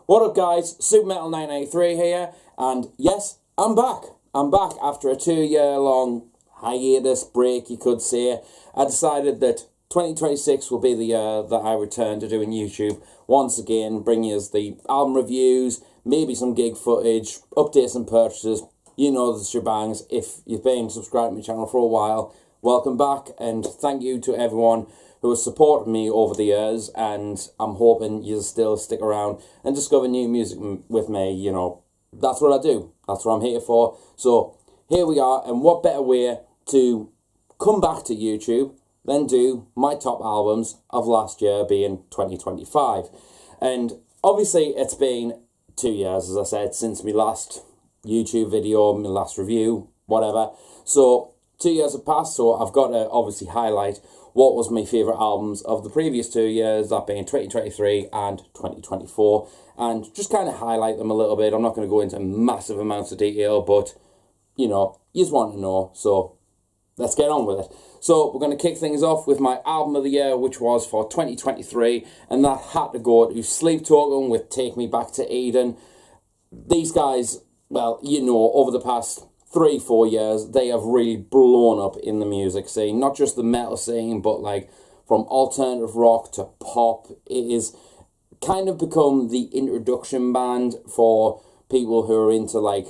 What up guys, Super Metal 983 here, and yes, I'm back. I'm back after a 2-year long hiatus break, you could say. I decided that 2026 will be the year that I return to doing YouTube once again, bring you the album reviews, maybe some gig footage, updates and purchases, you know the shebangs. If you've been subscribed to my channel for a while, welcome back, and thank you to everyone who has supported me over the years, and I'm hoping you'll still stick around and discover new music with me. You know, that's what I do. That's what I'm here for. So here we are, and what better way to come back to YouTube than do my top albums of last year, being 2025. And obviously it's been 2 years, as I said, since my last YouTube video, my last review, whatever. So 2 years have passed, so I've got to obviously highlight what was my favourite albums of the previous 2 years, that being 2023 and 2024, and just kind of highlight them a little bit. I'm not going to go into massive amounts of detail, but, you know, you just want to know, so let's get on with it. So we're going to kick things off with my album of the year, which was for 2023, and that had to go to Sleep Token with Take Me Back to Eden. These guys, well, you know, over the past 3-4 years, they have really blown up in the music scene, not just the metal scene, but like from alternative rock to pop. It is kind of become the introduction band for people who are into, like,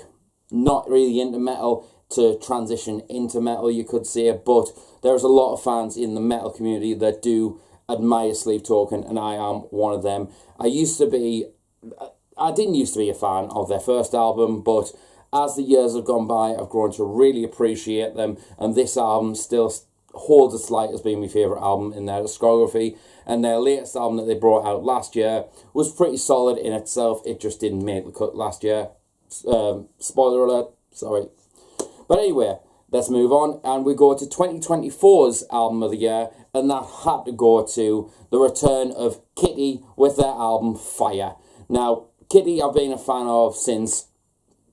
not really into metal to transition into metal, you could say. But there's a lot of fans in the metal community that do admire Sleep Token, and I am one of them. I didn't used to be a fan of their first album, but as the years have gone by, I've grown to really appreciate them, and this album still holds its light as being my favourite album in their discography. And their latest album that they brought out last year was pretty solid in itself. It just didn't make the cut last year. Spoiler alert, sorry. But anyway, let's move on, and we go to 2024's album of the year, and that had to go to the return of Kitty with their album Fire. Now, Kitty I've been a fan of since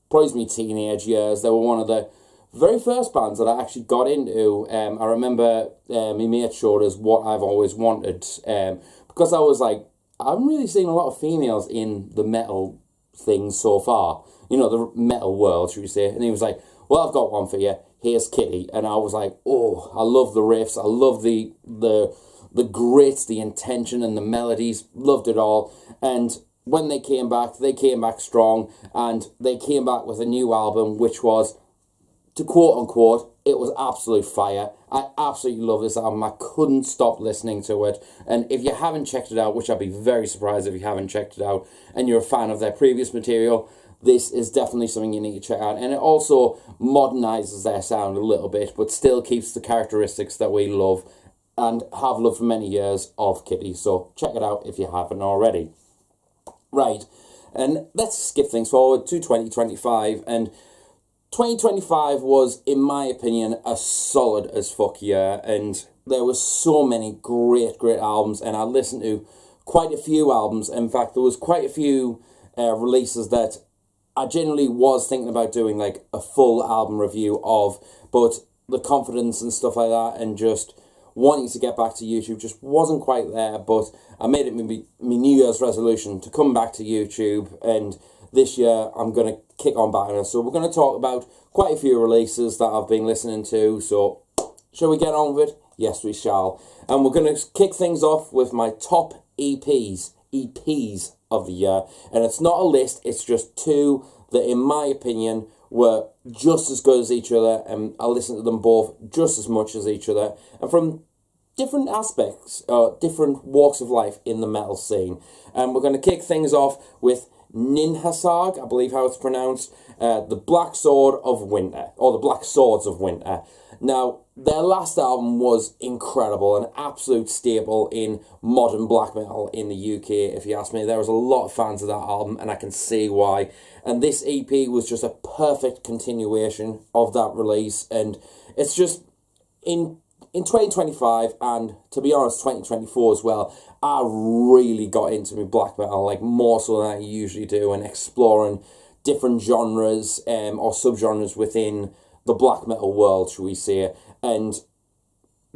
probably my teenage years. They were one of the very first bands that I actually got into. I remember my mate showed us What I've Always Wanted, because I was like, I haven't really seen a lot of females in the metal thing so far, you know, the metal world, should we say. And he was like, well, I've got one for you, here's Kitty. And I was like, oh, I love the riffs, I love the grit, the intention and the melodies, loved it all. And when they came back strong, and they came back with a new album, which was, to quote unquote, it was absolute fire. I absolutely love this album. I couldn't stop listening to it. And if you haven't checked it out, which I'd be very surprised if you haven't checked it out, and you're a fan of their previous material, this is definitely something you need to check out. And it also modernizes their sound a little bit, but still keeps the characteristics that we love and have loved for many years of Kitty. So check it out if you haven't already. Right, and let's skip things forward to 2025, and 2025 was, in my opinion, a solid as fuck year, and there was so many great albums, and I listened to quite a few albums. In fact, there was quite a few releases that I generally was thinking about doing like a full album review of, but the confidence and stuff like that, and just wanting to get back to YouTube just wasn't quite there. But I made it my New Year's resolution to come back to YouTube, and this year I'm going to kick on back on it. So we're going to talk about quite a few releases that I've been listening to. So shall we get on with it? Yes, we shall. And we're going to kick things off with my top EPs of the year. And it's not a list, it's just two that, in my opinion, were just as good as each other, and I listened to them both just as much as each other, and from different aspects, different walks of life in the metal scene. And we're going to kick things off with Ninhasag, I believe how it's pronounced, the Black Sword of Winter, or the Black Swords of Winter. Now, their last album was incredible, an absolute staple in modern black metal in the UK, if you ask me. There was a lot of fans of that album, and I can see why. And this EP was just a perfect continuation of that release, and it's just, in 2025, and to be honest, 2024 as well, I really got into my black metal, like more so than I usually do, and exploring different genres or subgenres within the black metal world, shall we say. And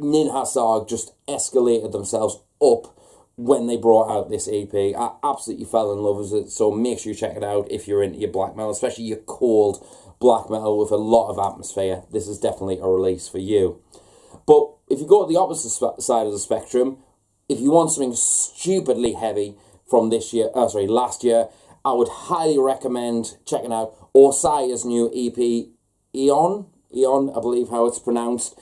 Ninhasag just escalated themselves up when they brought out this EP. I absolutely fell in love with it, so make sure you check it out if you're into your black metal, especially your cold black metal with a lot of atmosphere. This is definitely a release for you. But if you go to the opposite side of the spectrum, if you want something stupidly heavy from last year, I would highly recommend checking out Osia's new EP, Eon, I believe how it's pronounced.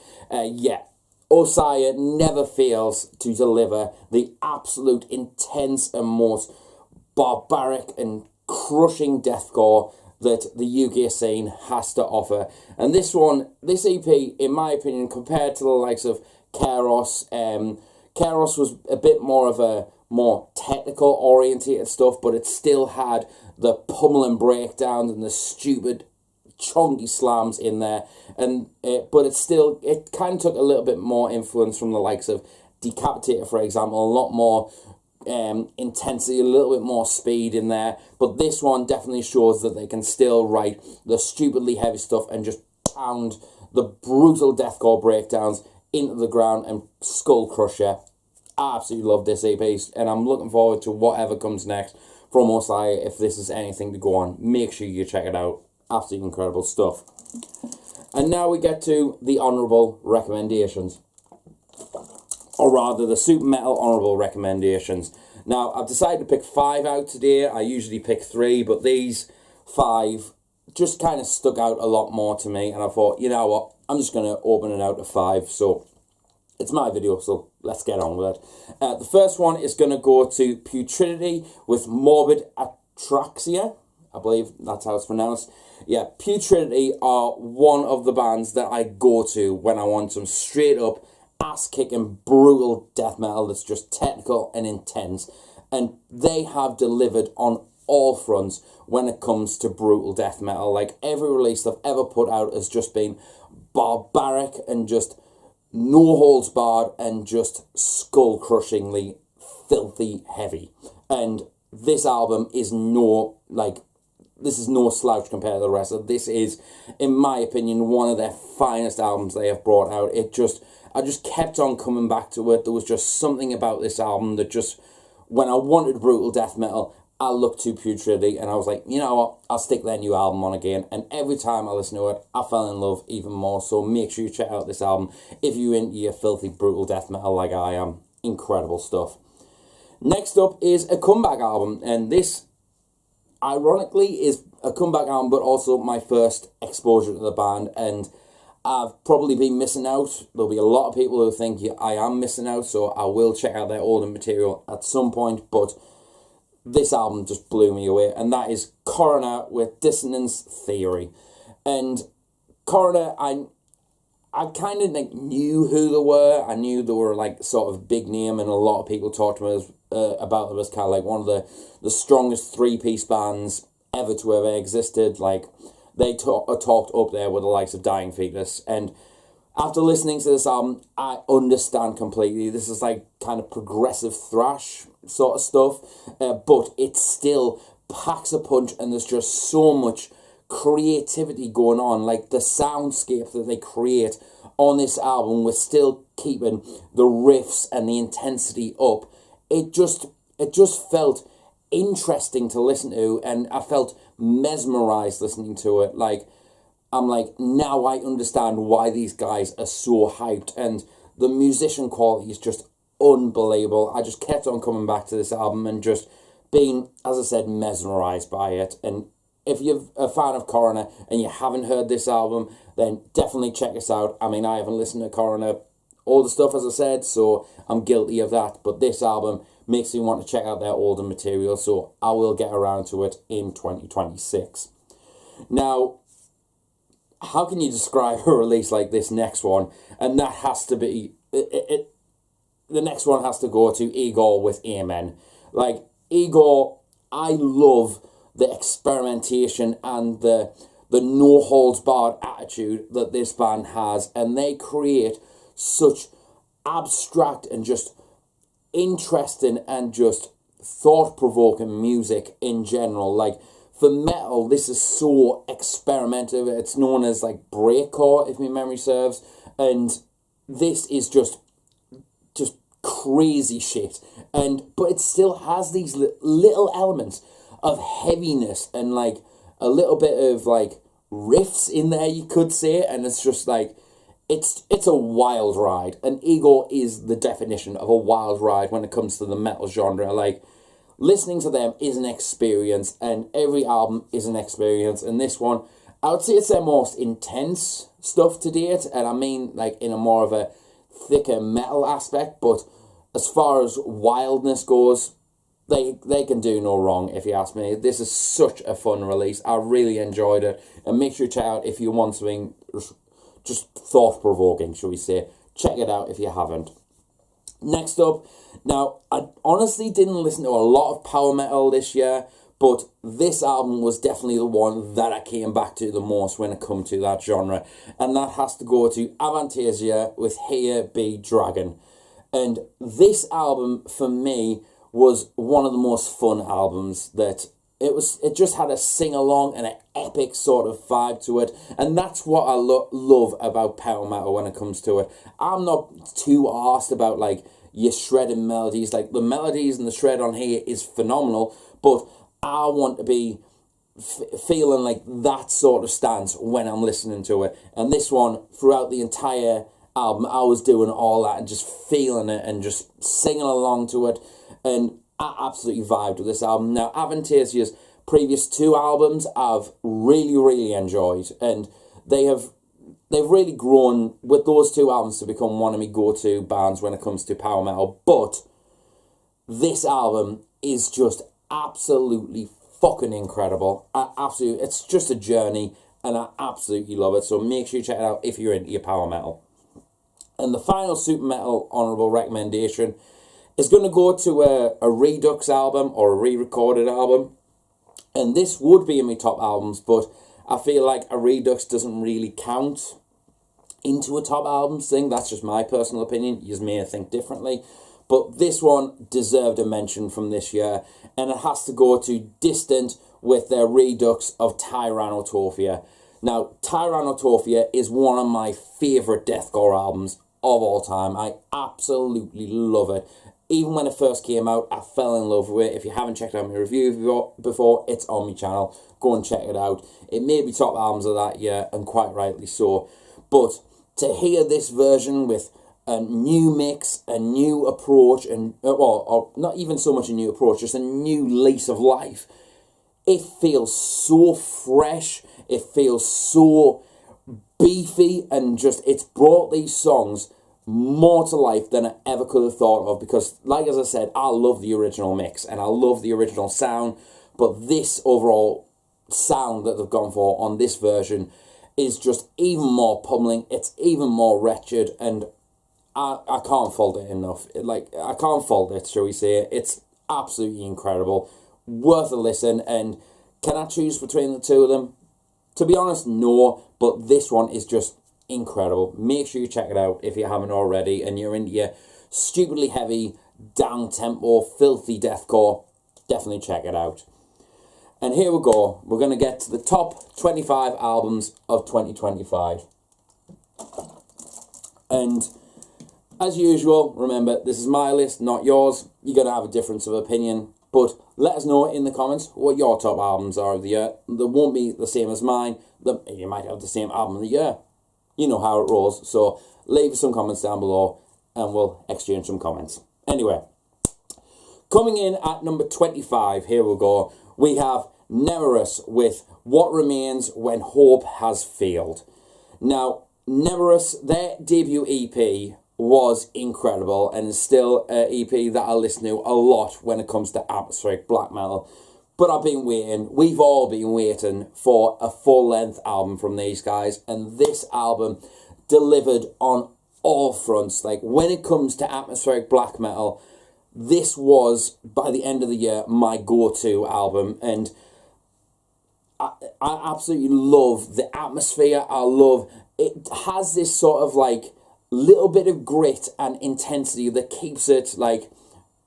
Osia never fails to deliver the absolute intense and most barbaric and crushing deathcore that the UK scene has to offer. And this EP, in my opinion, compared to the likes of Kairos, Kairos was a bit more of a more technical orientated stuff, but it still had the pummeling breakdowns and the stupid chunky slams in there, but it kind of took a little bit more influence from the likes of Decapitator, for example, a lot more intensity, a little bit more speed in there. But this one definitely shows that they can still write the stupidly heavy stuff and just pound the brutal deathcore breakdowns into the ground and skull crusher. I absolutely love this EP, and I'm looking forward to whatever comes next from Osia. If this is anything to go on, make sure you check it out. Absolutely incredible stuff. And now we get to the honourable recommendations, or rather the super metal honourable recommendations. Now I've decided to pick 5 out today. I usually pick 3, but these 5 just kind of stuck out a lot more to me, and I thought, you know what, I'm just going to open it out to 5. So it's my video, so let's get on with it. The first one is going to go to Putridity with Morbid Atraxia. I believe that's how it's pronounced. Yeah, Putridity are one of the bands that I go to when I want some straight up ass-kicking brutal death metal that's just technical and intense. And they have delivered on all fronts when it comes to brutal death metal. Like, every release they've ever put out has just been barbaric and just no holds barred and just skull-crushingly filthy heavy. And this album is this is no slouch compared to the rest of it. This is, in my opinion, one of their finest albums they have brought out. I just kept on coming back to it. There was just something about this album that just, when I wanted brutal death metal, I looked to Putridity and I was like, you know what, I'll stick their new album on again. And every time I listen to it, I fell in love even more. So make sure you check out this album if you're into your filthy brutal death metal like I am. Incredible stuff. Next up is a comeback album, and this, ironically, is a comeback album, but also my first exposure to the band, and I've probably been missing out. There'll be a lot of people who think I am missing out, so I will check out their older material at some point, but this album just blew me away, and that is Coroner with Dissonance Theory. And Coroner, I kind of knew who they were. I knew they were like sort of big name, and a lot of people talked to me about them as kind of like one of the strongest 3-piece bands ever to ever existed. Like, they talked up there with the likes of Dying Fetus. And after listening to this album, I understand completely. This is like kind of progressive thrash sort of stuff, but it still packs a punch, and there's just so much creativity going on. Like, the soundscape that they create on this album with still keeping the riffs and the intensity up. It just felt interesting to listen to, and I felt mesmerized listening to it. Like, I'm like, now I understand why these guys are so hyped, and the musician quality is just unbelievable. I just kept on coming back to this album and just being, as I said, mesmerized by it. And if you're a fan of Coroner and you haven't heard this album, then definitely check this out. I mean, I haven't listened to Coroner all the stuff, as I said, so I'm guilty of that, but this album makes me want to check out their older material, so I will get around to it in 2026. Now, how can you describe a release like this next one? And that has to be the next one has to go to Igor with Amen. Like, Igor, I love the experimentation and the no holds barred attitude that this band has, and they create such abstract and just interesting and just thought-provoking music in general. Like, for metal, this is so experimental. It's known as like breakcore, if my memory serves, and this is just crazy shit, but it still has these little elements of heaviness and like a little bit of like riffs in there, you could say, and it's just like it's a wild ride. And Ego is the definition of a wild ride when it comes to the metal genre. Like, listening to them is an experience, and every album is an experience. And this one, I would say it's their most intense stuff to date, and I mean like in a more of a thicker metal aspect, but as far as wildness goes, they can do no wrong, if you ask me. This is such a fun release. I really enjoyed it, and make sure you check out if you want something just thought-provoking, shall we say. Check it out if you haven't. Next up, now, I honestly didn't listen to a lot of power metal this year, but this album was definitely the one that I came back to the most when it comes to that genre, and that has to go to Avantasia with Here Be Dragon. And this album, for me, was one of the most fun albums that it just had a sing-along and an epic sort of vibe to it, and that's what I love about power metal when it comes to it. I'm not too arsed about like your shredding melodies. Like, the melodies and the shred on here is phenomenal, but I want to be feeling like that sort of stance when I'm listening to it. And this one, throughout the entire album, I was doing all that and just feeling it and just singing along to it, and I absolutely vibed with this album. Now, Avantasia's previous two albums I've really enjoyed, and they've really grown with those two albums to become one of my go-to bands when it comes to power metal. But this album is just absolutely fucking incredible. It's just a journey, and I absolutely love it. So make sure you check it out if you're into your power metal. And the final super metal honourable recommendation is going to go to a Redux album or a re-recorded album. And this would be in my top albums, but I feel like a Redux doesn't really count into a top albums thing. That's just my personal opinion. You may think differently. But this one deserved a mention from this year, and it has to go to Distant with their Redux of Tyrannotopia. Now, Tyrannotopia is one of my favourite deathcore albums of all time. I absolutely love it. Even when it first came out, I fell in love with it. If you haven't checked out my review before, it's on my channel. Go and check it out. It may be top albums of that year, and quite rightly so. But to hear this version with a new mix, a new approach, and or not even so much a new approach, just a new lease of life, it feels so fresh. It feels so beefy, and just, it's brought these songs more to life than I ever could have thought of, because, like as I said, I love the original mix and I love the original sound, but this overall sound that they've gone for on this version is just even more pummeling. It's even more wretched, and I can't fault it enough. I can't fault it, shall we say. It's absolutely incredible, worth a listen. And can I choose between the two of them? To be honest, no, but this one is just incredible. Make sure you check it out if you haven't already, and you're into your stupidly heavy, down-tempo, filthy deathcore. Definitely check it out. And here we go. We're going to get to the top 25 albums of 2025. And as usual, remember, this is my list, not yours. You're going to have a difference of opinion, but let us know in the comments what your top albums are of the year. They won't be the same as mine. You might have the same album of the year. You know how it rolls. So leave some comments down below and we'll exchange some comments. Anyway, coming in at number 25, here we go. We have Nemerus with What Remains When Hope Has Failed. Now, Nemerus, their debut EP was incredible, and is still an EP that I listen to a lot when it comes to atmospheric black metal. But I've been waiting, we've all been waiting for a full-length album from these guys, and this album delivered on all fronts. Like, when it comes to atmospheric black metal, this was, by the end of the year, my go-to album, and I absolutely love the atmosphere. I love, it has this sort of like little bit of grit and intensity that keeps it like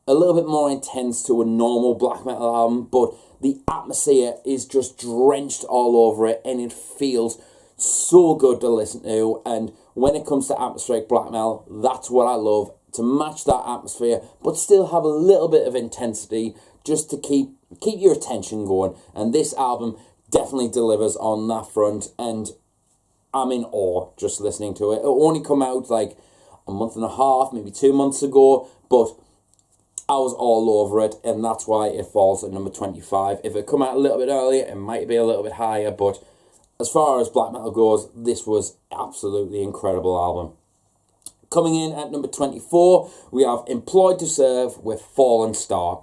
a little bit more intense to a normal black metal album, but the atmosphere is just drenched all over it, and it feels so good to listen to. And when it comes to atmospheric black metal, that's what I love. to match that atmosphere, but still have a little bit of intensity just to keep your attention going. And this album definitely delivers on that front, and I'm in awe just listening to it. It only come out like a month and a half, maybe 2 months ago, but I was all over it, and that's why it falls at number 25. If it come out a little bit earlier, it might be a little bit higher, but as far as black metal goes, this was absolutely incredible album. Coming in at number 24, we have Employed to Serve with Fallen Star.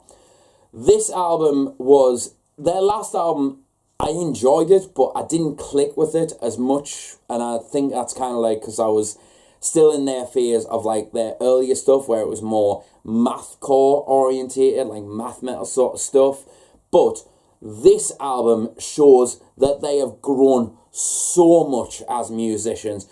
This album was their last album. I enjoyed it, but I didn't click with it as much, and I think that's kind of like because I was still in their phase of like their earlier stuff where it was more mathcore orientated, like math metal sort of stuff. But this album shows that they have grown so much as musicians.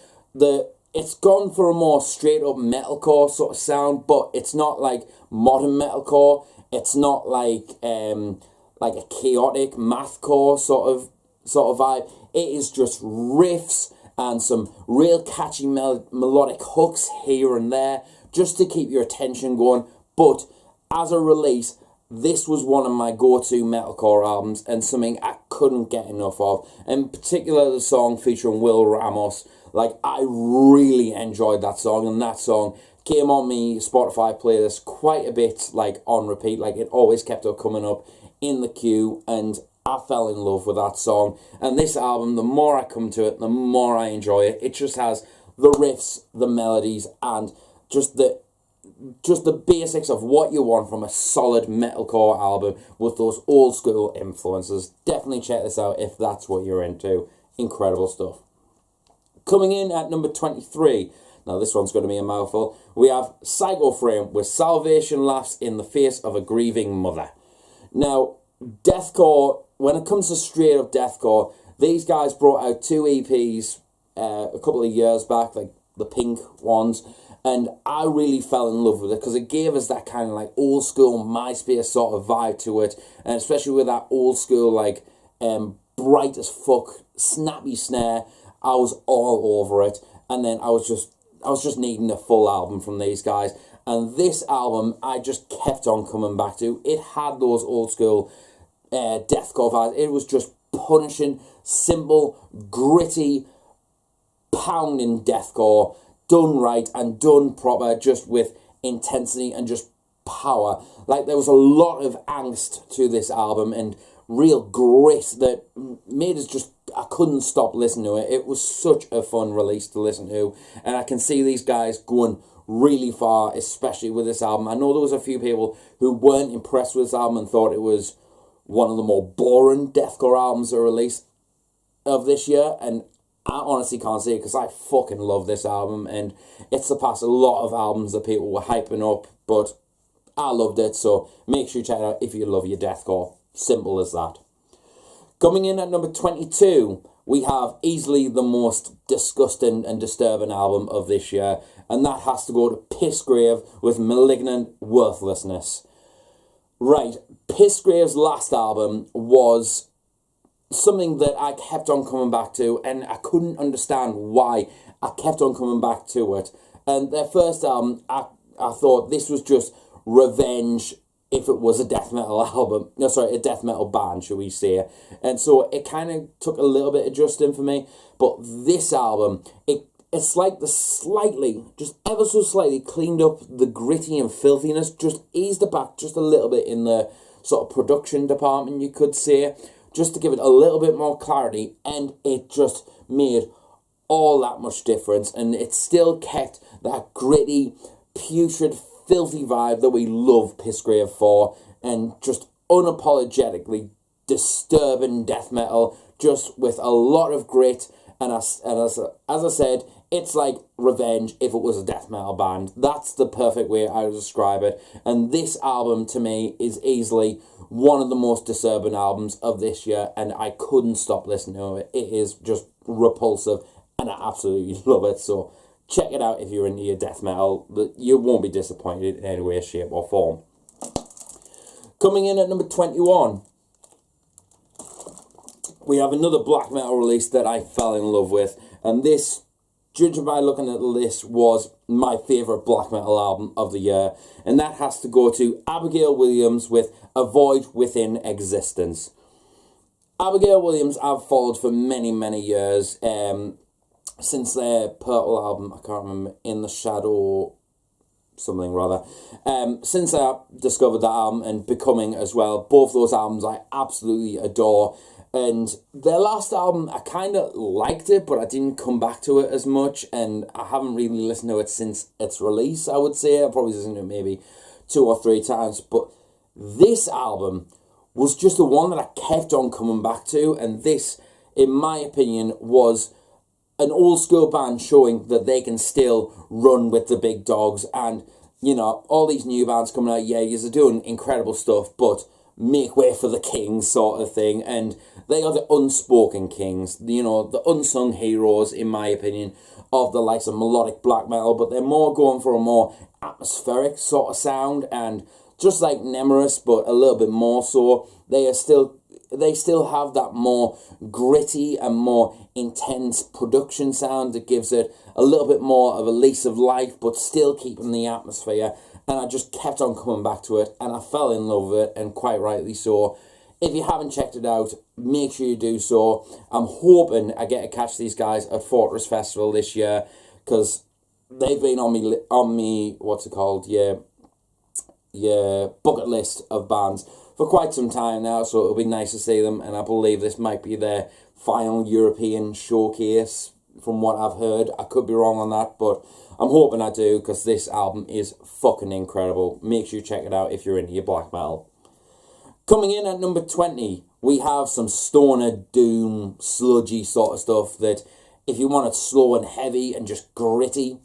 It's gone for a more straight up metalcore sort of sound, but it's not like modern metalcore. It's not like a chaotic mathcore sort of vibe. It is just riffs and some real catchy melodic hooks here and there, just to keep your attention going. But as a release, this was one of my go-to metalcore albums, and something I couldn't get enough of. In particular, the song featuring Will Ramos. Like, I really enjoyed that song, and that song came on me Spotify playlist quite a bit, like, on repeat. Like, it always kept on coming up in the queue, and I fell in love with that song. And this album, the more I come to it, the more I enjoy it. It just has the riffs, the melodies, and just the basics of what you want from a solid metalcore album with those old school influences. Definitely check this out if that's what you're into. Incredible stuff. Coming in at number 23, now this one's going to be a mouthful, we have Psycho Frame with Salvation Laughs in the Face of a Grieving Mother. Now, deathcore, when it comes to straight up deathcore, these guys brought out 2 EPs a couple of years back, like the pink ones, and I really fell in love with it because it gave us that kind of like old school MySpace sort of vibe to it, and especially with that old school like bright as fuck snappy snare. I was all over it, and then I was just needing a full album from these guys. And this album, I just kept on coming back to. It had those old school deathcore vibes. It was just punishing, simple, gritty, pounding deathcore, done right and done proper, just with intensity and just power. Like, there was a lot of angst to this album and real grit that made us just, I couldn't stop listening to it. It was such a fun release to listen to, and I can see these guys going really far, especially with this album. I know there was a few people who weren't impressed with this album and thought it was one of the more boring deathcore albums that were released of this year, and I honestly can't say it because I fucking love this album, and it surpassed a lot of albums that people were hyping up, but I loved it, so make sure you check it out if you love your deathcore. Simple as that. Coming in at number 22, we have easily the most disgusting and disturbing album of this year, and that has to go to Pissgrave with Malignant Worthlessness. Right, Pissgrave's last album was something that I kept on coming back to, and I couldn't understand why I kept on coming back to it. And their first album, I thought this was just revenge if it was a death metal album. No, sorry, a death metal band, shall we say. And so it kind of took a little bit of adjusting for me. But this album, it's like the slightly, just ever so slightly cleaned up the gritty and filthiness, just eased it back just a little bit in the sort of production department, you could say, just to give it a little bit more clarity, and it just made all that much difference, and it still kept that gritty, putrid, filthy vibe that we love Pissgrave for, and just unapologetically disturbing death metal, just with a lot of grit, and as I said, it's like revenge if it was a death metal band. That's the perfect way I would describe it, and this album to me is easily one of the most disturbing albums of this year, and I couldn't stop listening to it. It is just repulsive, and I absolutely love it, so check it out if you're into your death metal. You won't be disappointed in any way, shape or form. Coming in at number 21, we have another black metal release that I fell in love with, and this judging by looking at the list, was my favourite black metal album of the year. And that has to go to Abigail Williams with A Void Within Existence. Abigail Williams I've followed for many, many years. Since their Purple album, I can't remember, In the Shadow, something rather. Since I discovered that album and Becoming as well, both those albums I absolutely adore. And their last album, I kind of liked it, but I didn't come back to it as much, and I haven't really listened to it since its release, I would say. I probably listened to it maybe 2 or 3 times, but this album was just the one that I kept on coming back to, and this, in my opinion, was an old school band showing that they can still run with the big dogs. And, you know, all these new bands coming out, yeah, you're doing incredible stuff, but make way for the kings sort of thing. And they are the unspoken kings, you know, the unsung heroes, in my opinion, of the likes of melodic black metal, but they're more going for a more atmospheric sort of sound, and just like Nemesis, but a little bit more so. They still have that more gritty and more intense production sound that gives it a little bit more of a lease of life, but still keeping the atmosphere. And I just kept on coming back to it, and I fell in love with it, and quite rightly so. If you haven't checked it out, make sure you do so. I'm hoping I get to catch these guys at Fortress Festival this year, because they've been on me, what's it called, your bucket list of bands for quite some time now, so it'll be nice to see them, and I believe this might be their final European showcase from what I've heard. I could be wrong on that, but I'm hoping I do, because this album is fucking incredible. Make sure you check it out if you're into your black metal. Coming in at number 20, we have some stoner, doom, sludgy sort of stuff that if you want it slow and heavy and just gritty,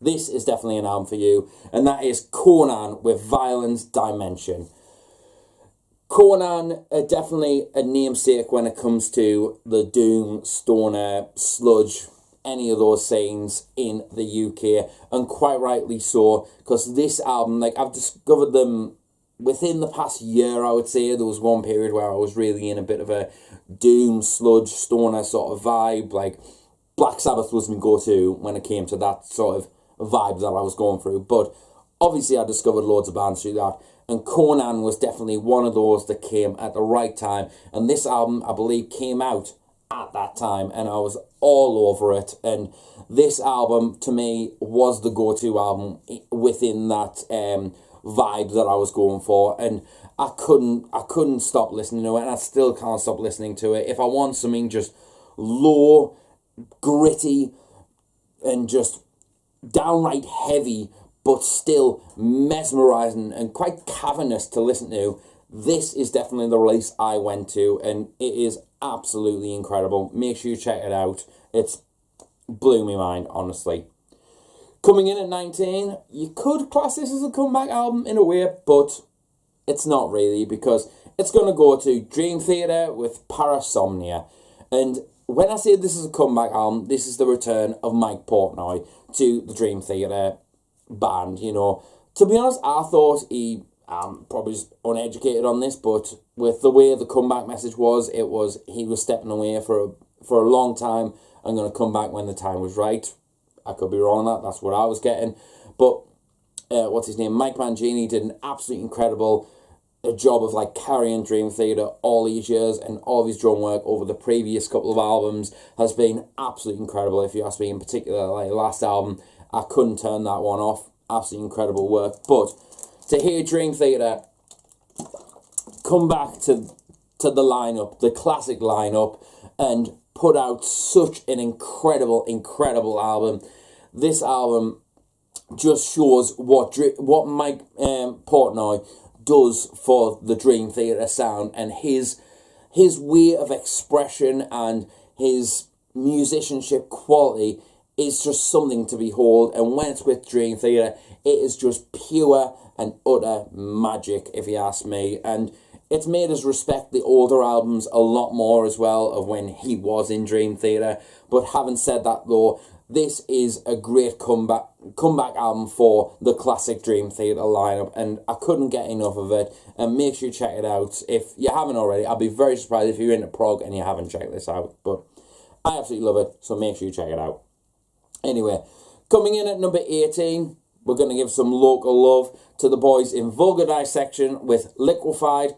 this is definitely an album for you, and that is Conan with Violence Dimension. Conan are definitely a namesake when it comes to the doom, stoner, sludge, any of those scenes in the UK, and quite rightly so, because this album, like, I've discovered them within the past year, I would say. There was one period where I was really in a bit of a doom, sludge, stoner sort of vibe. Like, Black Sabbath was my go-to when it came to that sort of vibe that I was going through. But obviously I discovered loads of bands through that, and Conan was definitely one of those that came at the right time. And this album, I believe, came out at that time, and I was all over it. And this album, to me, was the go-to album within that vibe that I was going for, and I couldn't stop listening to it, and I still can't stop listening to it. If I want something just low, gritty, and just downright heavy, but still mesmerising and quite cavernous to listen to, this is definitely the release I went to, and it is absolutely incredible. Make sure you check it out. It's blew my mind, honestly. Coming in at 19, you could class this as a comeback album in a way, but it's not really, because it's going to go to Dream Theater with Parasomnia. And when I say this is a comeback album, this is the return of Mike Portnoy to the Dream Theater band, you know. To be honest, I thought he, probably just uneducated on this, but with the way the comeback message was, he was stepping away for a long time and going to come back when the time was right. I could be wrong on that, that's what I was getting. But, what's his name, Mike Mangini did an absolutely incredible job of like carrying Dream Theater all these years, and all of his drum work over the previous couple of albums has been absolutely incredible. If you ask me in particular, like last album, I couldn't turn that one off. Absolutely incredible work. But to hear Dream Theater come back to the lineup, the classic lineup, and put out such an incredible album. This album just shows what Mike Portnoy does for the Dream Theater sound, and his way of expression and his musicianship quality is just something to behold. And when it's with Dream Theater, it is just pure and utter magic, if you ask me. And it's made us respect the older albums a lot more as well, of when he was in Dream Theater. But having said that though, this is a great comeback album for the classic Dream Theater lineup, and I couldn't get enough of it. And make sure you check it out if you haven't already. I'll be very surprised if you're into prog and you haven't checked this out, but I absolutely love it, so make sure you check it out. Anyway, coming in at number 18, we're going to give some local love to the boys in Vulgar Dissection with Liquefied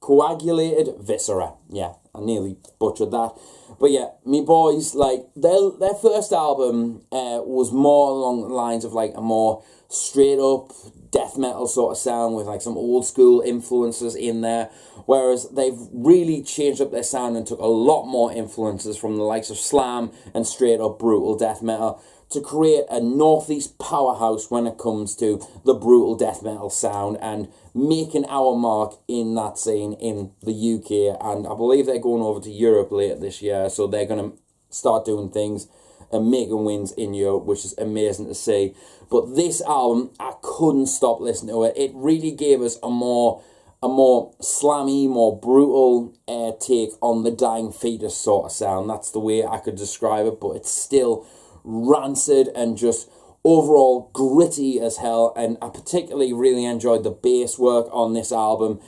Coagulated Viscera. Yeah, I nearly butchered that. But yeah, me boys, like, their first album was more along the lines of, like, a more straight up death metal sort of sound with, like, some old school influences in there. Whereas they've really changed up their sound and took a lot more influences from the likes of slam and straight up brutal death metal to create a northeast powerhouse when it comes to the brutal death metal sound and making our mark in that scene in the UK. And I believe they're going over to Europe later this year, so they're going to start doing things and making wins in Europe, which is amazing to see. But this album, I couldn't stop listening to it. It really gave us a more slammy, more brutal take on the Dying Fetus sort of sound. That's the way I could describe it, but it's still rancid and just overall gritty as hell. And I particularly really enjoyed the bass work on this album.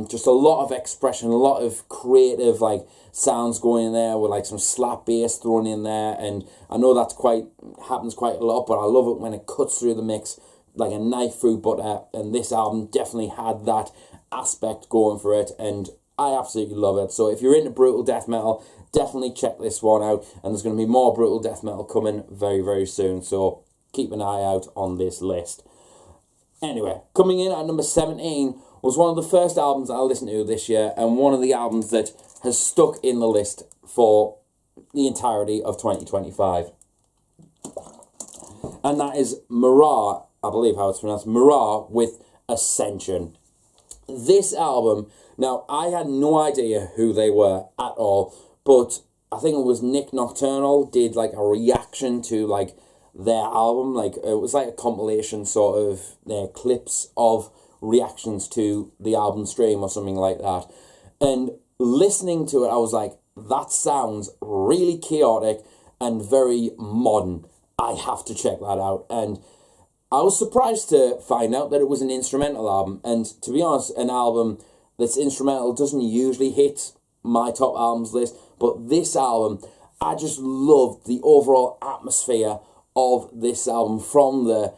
Just a lot of expression, a lot of creative like sounds going in there with like some slap bass thrown in there. And I know that's happens quite a lot, but I love it when it cuts through the mix like a knife through butter. And this album definitely had that aspect going for it, and I absolutely love it. So if you're into brutal death metal, definitely check this one out, and there's going to be more brutal death metal coming very, very soon, so keep an eye out on this list. Anyway, coming in at number 17 was one of the first albums I listened to this year, and one of the albums that has stuck in the list for the entirety of 2025. And that is Mirror, I believe how it's pronounced, Mirror with Ascension. This album, now I had no idea who they were at all, but I think it was Nick Nocturnal did like a reaction to like their album, like it was like a compilation sort of clips of reactions to the album stream or something like that. And listening to it, I was like, that sounds really chaotic and very modern. I have to check that out. And I was surprised to find out that it was an instrumental album. And to be honest, an album that's instrumental doesn't usually hit my top albums list. But this album, I just loved the overall atmosphere of this album, from the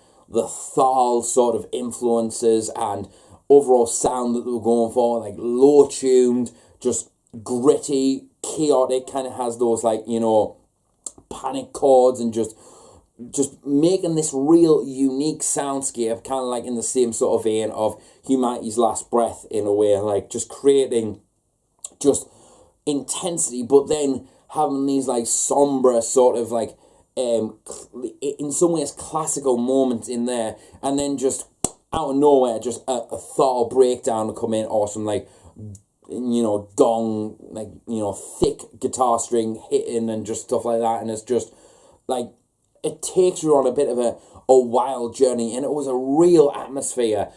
Thal sort of influences and overall sound that they were going for, like low tuned, just gritty, chaotic, kind of has those like, you know, panic chords and just making this real unique soundscape, kind of like in the same sort of vein of Humanity's Last Breath in a way, like just creating just intensity, but then having these like somber sort of like in some ways classical moments in there, and then just out of nowhere just a Thal breakdown to come in, or some like, you know, gong, like, you know, thick guitar string hitting and just stuff like that. And it's just like, it takes you on a bit of a wild journey, and it was a real atmosphere.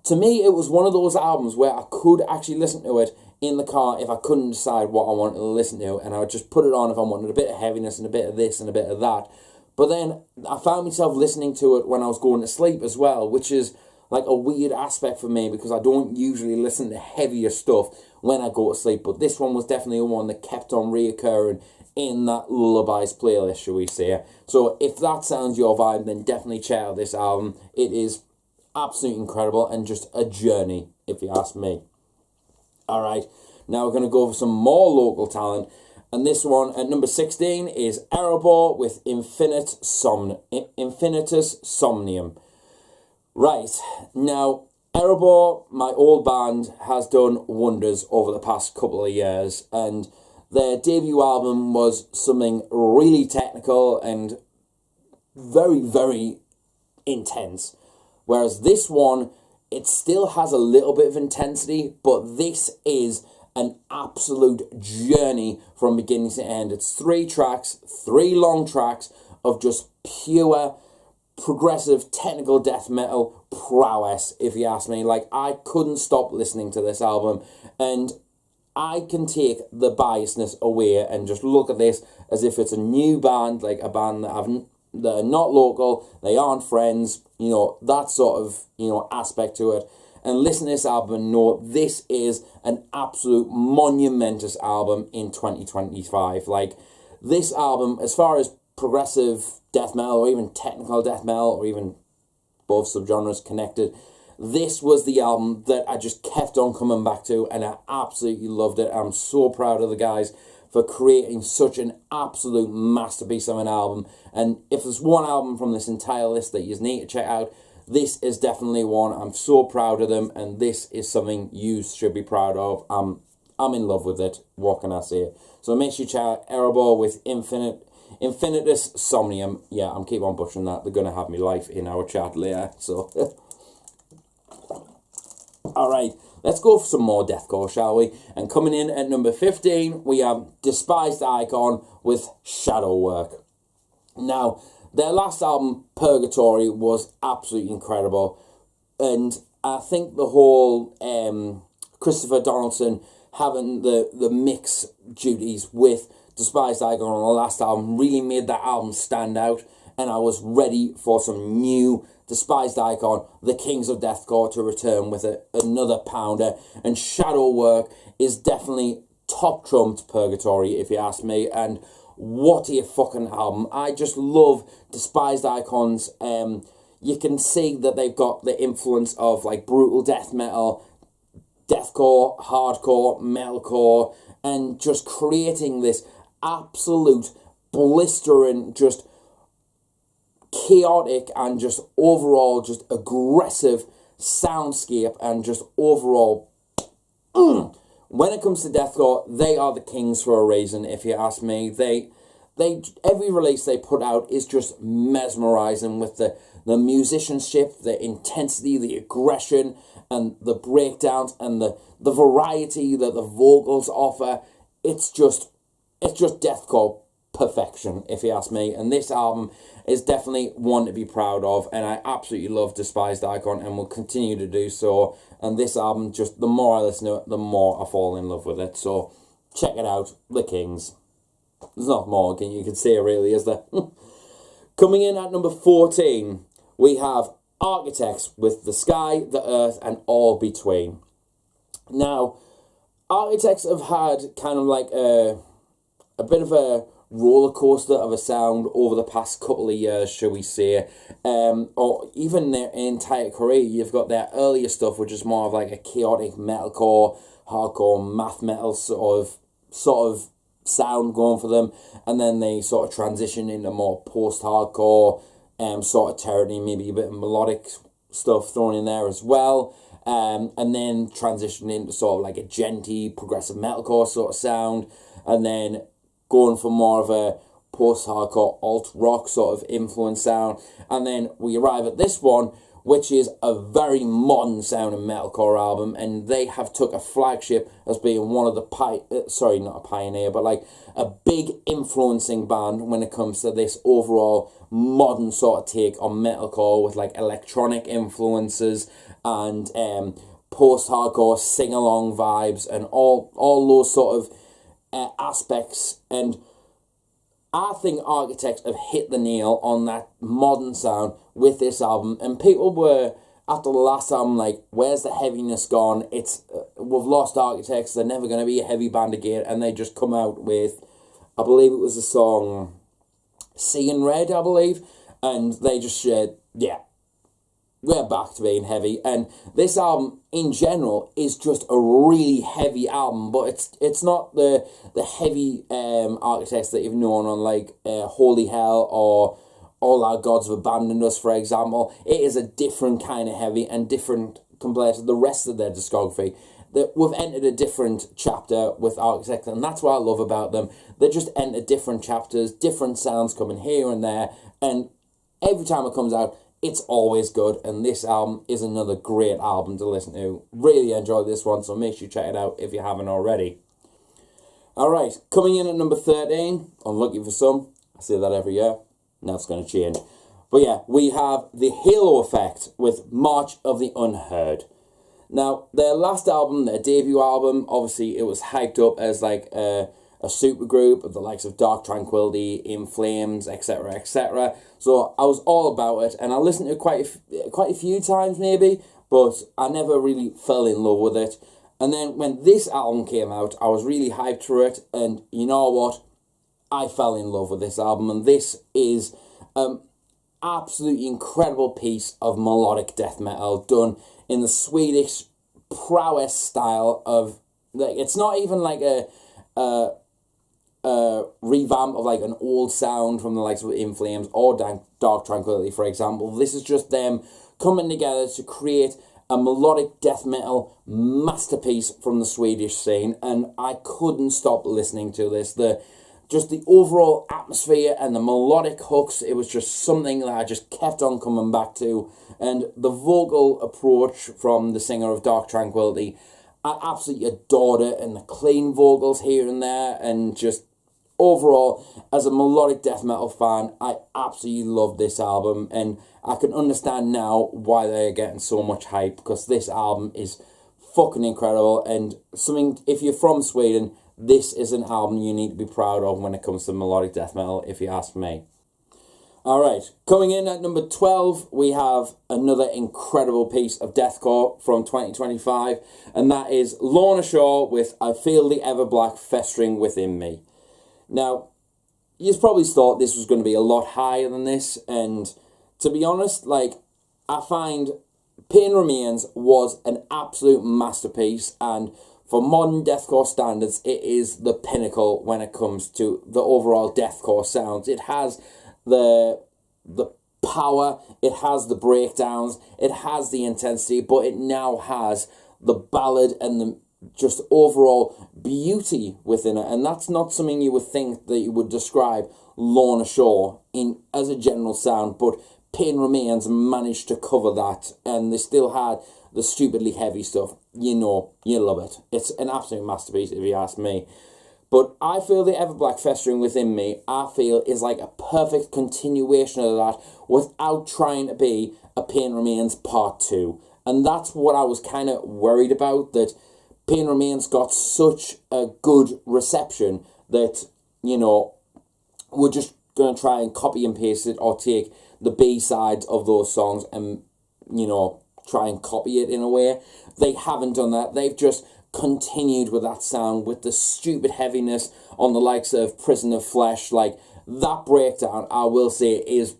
To me, it was one of those albums where I could actually listen to it in the car if I couldn't decide what I wanted to listen to, and I would just put it on if I wanted a bit of heaviness and a bit of this and a bit of that. But then I found myself listening to it when I was going to sleep as well, which is like a weird aspect for me because I don't usually listen to heavier stuff when I go to sleep. But this one was definitely one that kept on reoccurring in that lullabies playlist, shall we say. So if that sounds your vibe, then definitely check out this album. It is absolutely incredible and just a journey, if you ask me. Alright, now we're going to go for some more local talent, and this one at number 16 is Honourable with Infinitus Somnium. Right, now Honourable, my old band, has done wonders over the past couple of years, and their debut album was something really technical and very, very intense. Whereas this one, it still has a little bit of intensity, but this is an absolute journey from beginning to end. It's 3 tracks, 3 long tracks of just pure progressive technical death metal prowess, if you ask me. Like, I couldn't stop listening to this album, and I can take the biasness away and just look at this as if it's a new band, like a band that are not local, they aren't friends, you know, that sort of, you know, aspect to it. And listen to this album and know this is an absolute monumentous album in 2025. Like, this album, as far as progressive death metal, or even technical death metal, or even both subgenres connected, this was the album that I just kept on coming back to, and I absolutely loved it. I'm so proud of the guys for creating such an absolute masterpiece of an album. And if there's one album from this entire list that you need to check out, this is definitely one. I'm so proud of them, and this is something you should be proud of. I'm in love with it. What can I say? So make sure you check out Honourable with Infinitus Somnium. Yeah, I'm keep on butchering that. They're gonna have me life in our chat later. So, all right, let's go for some more deathcore, shall we? And coming in at number 15, we have Despised Icon with Shadow Work. Now, their last album, Purgatory, was absolutely incredible, and I think the whole Christopher Donaldson having the mix duties with Despised Icon on the last album really made that album stand out, and I was ready for some new Despised Icon, the Kings of Deathcore, to return with another pounder, and Shadow Work is definitely top trumped Purgatory, if you ask me, and what a fucking album. I just love Despised Icons. You can see that they've got the influence of like brutal death metal, deathcore, hardcore, metalcore, and just creating this absolute blistering, just chaotic and just overall just aggressive soundscape, and just overall when it comes to deathcore, they are the kings for a reason, if you ask me. They every release they put out is just mesmerizing with the musicianship, the intensity, the aggression, and the breakdowns, and the variety that the vocals offer. It's just deathcore perfection, if you ask me. And this album is definitely one to be proud of, and I absolutely love Despised Icon and will continue to do so. And this album, just the more I listen to it, the more I fall in love with it. So check it out, The Kings. There's not more you can say, really, is there? Coming in at number 14, we have Architects with The Sky, The Earth, and All Between. Now, Architects have had kind of like a bit of a roller coaster of a sound over the past couple of years, shall we say, or even their entire career. You've got their earlier stuff, which is more of like a chaotic metalcore, hardcore, math metal sort of sound going for them, and then they sort of transition into more post-hardcore sort of territory, maybe a bit of melodic stuff thrown in there as well, and then transition into sort of like a genty progressive metalcore sort of sound, and then going for more of a post-hardcore alt-rock sort of influence sound. And then we arrive at this one, which is a very modern sounding metalcore album, and they have took a flagship as being one of the not a pioneer, but like a big influencing band when it comes to this overall modern sort of take on metalcore, with like electronic influences and post-hardcore sing-along vibes and all those sort of aspects. And I think Architects have hit the nail on that modern sound with this album, and people were after the last album like, where's the heaviness gone? We've lost Architects, they're never going to be a heavy band again. And they just come out with, I believe it was the song Seeing Red, I believe, and they just said, yeah, we're back to being heavy. And this album in general is just a really heavy album, but it's not the heavy Architects that you've known on like Holy Hell or All Our Gods Have Abandoned Us, for example. It is a different kind of heavy, and different compared to the rest of their discography. That we've entered a different chapter with Architects, and that's what I love about them. They just enter different chapters, different sounds coming here and there, and every time it comes out, it's always good. And this album is another great album to listen to. Really enjoyed this one, so make sure you check it out if you haven't already. Alright, coming in at number 13, unlucky for some, I say that every year, now it's going to change. But yeah, we have The Halo Effect with March of the Unheard. Now, their last album, their debut album, obviously it was hyped up as like a supergroup of the likes of Dark Tranquillity, In Flames, etc., etc. So I was all about it, and I listened to it quite a few times maybe, but I never really fell in love with it. And then when this album came out, I was really hyped for it, and you know what? I fell in love with this album, and this is absolutely incredible piece of melodic death metal done in the Swedish prowess style of, like, it's not even like a revamp of like an old sound from the likes of In Flames or Dark Tranquillity, for example. This is just them coming together to create a melodic death metal masterpiece from the Swedish scene, and I couldn't stop listening to this. Just the overall atmosphere and the melodic hooks, it was just something that I just kept on coming back to. And the vocal approach from the singer of Dark Tranquillity, I absolutely adored it, and the clean vocals here and there, and just overall, as a melodic death metal fan, I absolutely love this album, and I can understand now why they're getting so much hype, because this album is fucking incredible, and something, if you're from Sweden, this is an album you need to be proud of when it comes to melodic death metal, if you ask me. Alright, coming in at number 12, we have another incredible piece of deathcore from 2025, and that is Lorna Shore with I Feel the Everblack Festering Within Me. Now, you probably thought this was going to be a lot higher than this, and to be honest, like, I find Pain Remains was an absolute masterpiece, and for modern deathcore standards, it is the pinnacle when it comes to the overall deathcore sounds. It has the power, it has the breakdowns, it has the intensity, but it now has the ballad and the just overall beauty within it, and that's not something you would think that you would describe Lorna Shore in as a general sound, but Pain Remains managed to cover that, and they still had the stupidly heavy stuff. You know, you love it. It's an absolute masterpiece, if you ask me. But I Feel the Everblack Festering Within Me, I feel, is like a perfect continuation of that without trying to be a Pain Remains Part 2. And that's what I was kind of worried about, that Pain Remains got such a good reception that, you know, we're just going to try and copy and paste it or take the B-sides of those songs and, you know, try and copy it in a way. They haven't done that. They've just continued with that sound, with the stupid heaviness on the likes of Prison of Flesh. Like, that breakdown, I will say, is,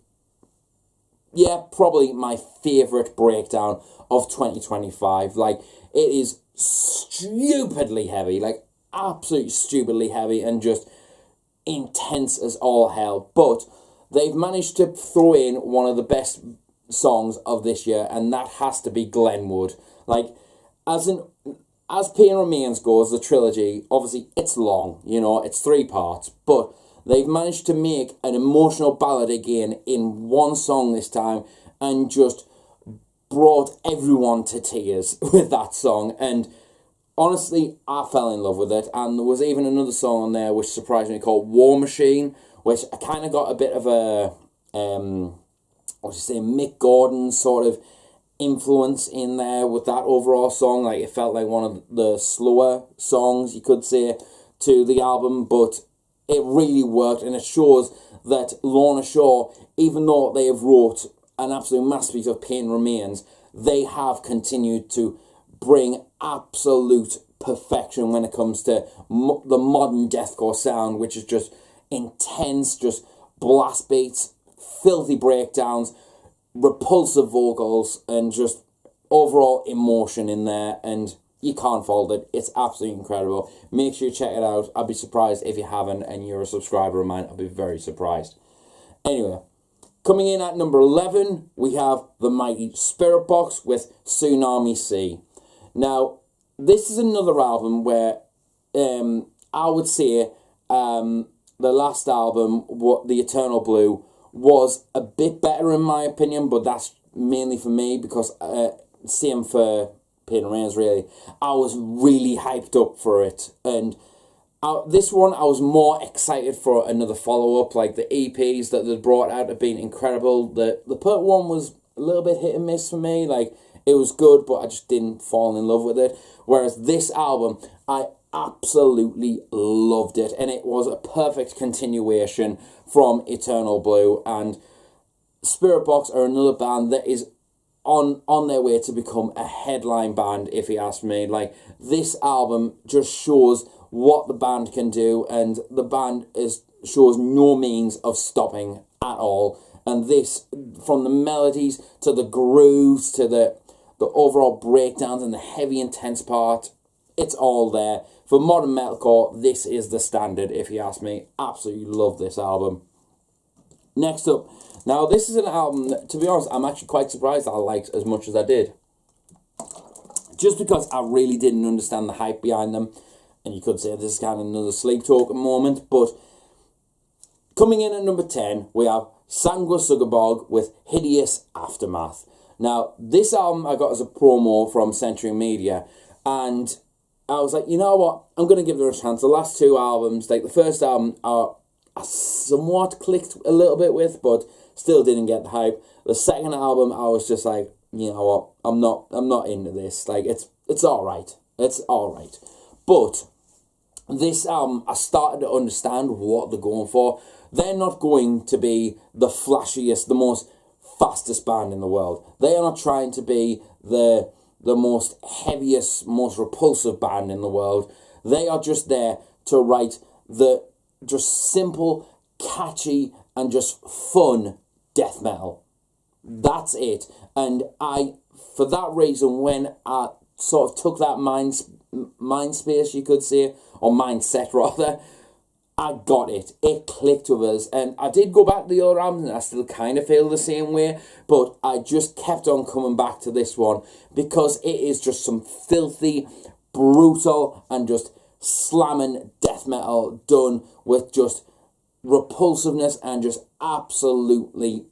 yeah, probably my favourite breakdown of 2025. Like, it is stupidly heavy, like, absolutely stupidly heavy, and just intense as all hell. But they've managed to throw in one of the best songs of this year, and that has to be Glenwood. Like, as Pain Remains goes, the trilogy, obviously it's long, you know, it's 3 parts, but they've managed to make an emotional ballad again in one song this time, and just brought everyone to tears with that song. And honestly, I fell in love with it. And there was even another song on there which surprised me, called War Machine, which I kind of got a bit of a Mick Gordon sort of influence in there with that overall song. Like, it felt like one of the slower songs, you could say, to the album, but it really worked, and it shows that Lorna Shore, even though they have wrote an absolute masterpiece of Pain Remains, they have continued to bring absolute perfection when it comes to the modern deathcore sound, which is just intense, just blast beats, filthy breakdowns, repulsive vocals, and just overall emotion in there, and you can't fault it. It's absolutely incredible. Make sure you check it out. I'd be surprised if you haven't, and you're a subscriber of mine. I'd be very surprised. Anyway, coming in at number 11, we have the mighty Spirit Box with Tsunami Sea. Now, this is another album where I would say the last album, The Eternal Blue, was a bit better in my opinion, but that's mainly for me, because same for Pain Remains really. I was really hyped up for it, and this one I was more excited for another follow-up. Like, the EPs that they brought out have been incredible. The part 1 was a little bit hit and miss for me. Like, it was good, but I just didn't fall in love with it. Whereas this album, I absolutely loved it, and it was a perfect continuation from Eternal Blue. And Spirit Box are another band that is on their way to become a headline band, if you ask me. Like, this album just shows what the band can do, and the band shows no means of stopping at all. And this, from the melodies to the grooves to the overall breakdowns and the heavy intense part, it's all there. For modern metalcore, this is the standard, if you ask me. Absolutely love this album. Next up, now this is an album that, to be honest, I'm actually quite surprised I liked as much as I did. Just because I really didn't understand the hype behind them. And you could say this is kind of another Sleep Token moment. But coming in at number 10, we have Sangwa Sugabog with Hideous Aftermath. Now, this album I got as a promo from Century Media. And I was like, you know what? I'm going to give it a chance. The last two albums, like the first album, I somewhat clicked a little bit with, but still didn't get the hype. The second album, I was just like, you know what? I'm not into this. Like, it's all right. It's all right. But this album, I started to understand what they're going for. They're not going to be the flashiest, the most fastest band in the world. They are not trying to be the most heaviest, most repulsive band in the world. They are just there to write the just simple, catchy, and just fun death metal. That's it. And for that reason, when I sort of took that mind space, you could say, or mindset rather, I got it. It clicked with us. And I did go back to the other albums and I still kind of feel the same way, but I just kept on coming back to this one because it is just some filthy, brutal, and just slamming death metal done with just repulsiveness and just absolutely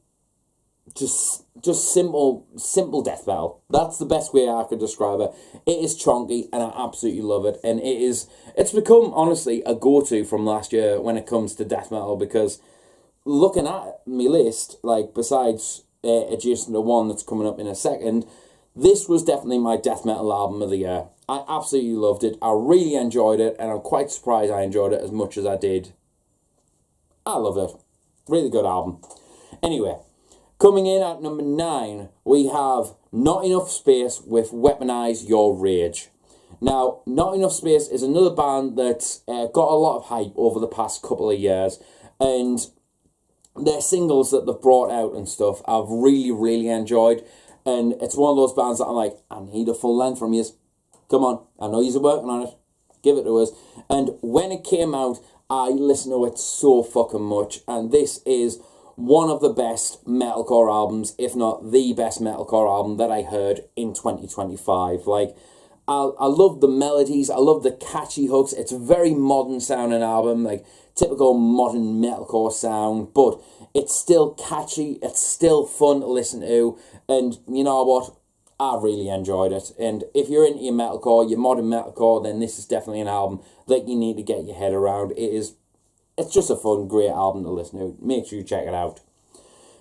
just simple death metal. That's the best way I could describe it. It is chonky and I absolutely love it, and it's become honestly a go-to from last year when it comes to death metal, because looking at my list, like besides adjacent to one that's coming up in a second, this was definitely my death metal album of the year. I absolutely loved it. I really enjoyed it, and I'm quite surprised I enjoyed it as much as I did. I love it. Really good album. Anyway, coming in at number 9, we have Not Enough Space with Weaponize Your Rage. Now, Not Enough Space is another band that's got a lot of hype over the past couple of years, and their singles that they've brought out and stuff I've really, really enjoyed. And it's one of those bands that I'm like, I need a full length from you. Come on, I know you're working on it. Give it to us. And when it came out, I listened to it so fucking much. And this is one of the best metalcore albums, if not the best metalcore album that I heard in 2025. Like, I love the melodies. I love the catchy hooks. It's a very modern sounding album, like typical modern metalcore sound, but it's still catchy. It's still fun to listen to. And you know what? I really enjoyed it. And if you're into your metalcore, your modern metalcore, then this is definitely an album that you need to get your head around. It's just a fun, great album to listen to. Make sure you check it out.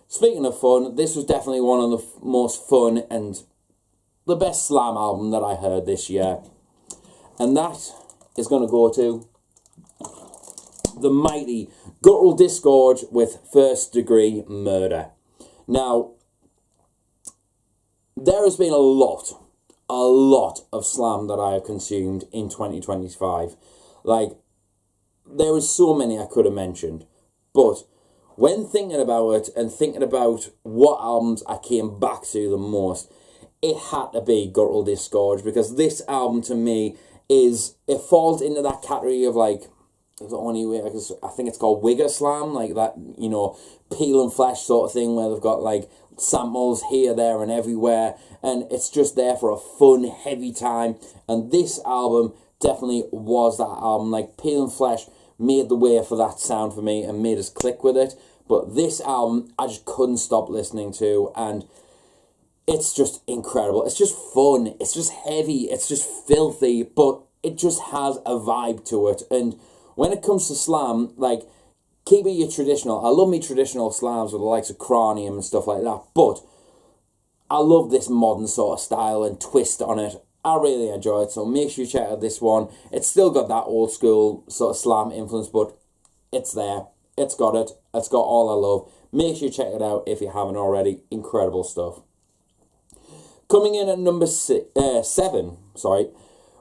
Speaking of fun, this was definitely one of the most fun and the best slam album that I heard this year. And that is going to go to the mighty Guttural Disgorge with First Degree Murder. Now, there has been a lot of slam that I have consumed in 2025. Like, there was so many I could have mentioned. But when thinking about it and thinking about what albums I came back to the most, it had to be Guttural Disgorge, because this album to me it falls into that category of like, the only way I think it's called Wigger Slam, like that, you know, peel and flesh sort of thing where they've got like samples here, there and everywhere, and it's just there for a fun, heavy time. And this album definitely was that album. Like, Peel and Flesh made the way for that sound for me and made us click with it, but this album I just couldn't stop listening to, and it's just incredible. It's just fun, it's just heavy, it's just filthy, but it just has a vibe to it. And when it comes to slam, like, keep it your traditional. I love me traditional slams with the likes of Cranium and stuff like that, but I love this modern sort of style and twist on it. I really enjoy it, so make sure you check out this one. It's still got that old school sort of slam influence, but it's there. It's got it. It's got all I love. Make sure you check it out if you haven't already. Incredible stuff. Coming in at number 7,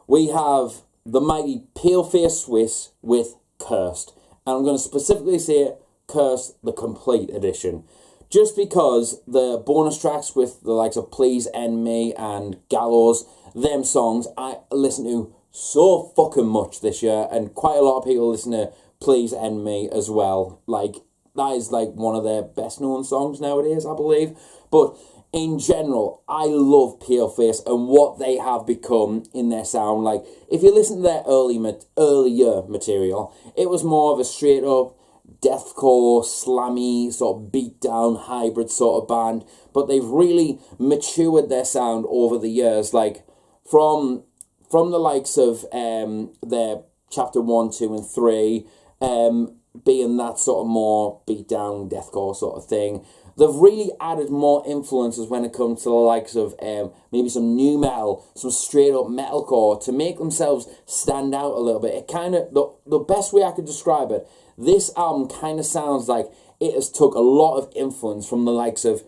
we have the mighty Paleface Swiss with Cursed. And I'm going to specifically say Cursed, the complete edition. Just because the bonus tracks with the likes of Please End Me and Gallows, them songs I listen to so fucking much this year, and quite a lot of people listen to Please End Me as well. Like, that is like one of their best known songs nowadays, I believe. But in general, I love Paleface and what they have become in their sound. Like, if you listen to their earlier material, it was more of a straight up deathcore, slammy, sort of beatdown, hybrid sort of band. But they've really matured their sound over the years. Like, from the likes of their Chapter 1, 2 and 3, being that sort of more beatdown, deathcore sort of thing, they've really added more influences when it comes to the likes of maybe some new metal, some straight up metalcore, to make themselves stand out a little bit. It kind of, the best way I could describe it, this album kind of sounds like it has took a lot of influence from the likes of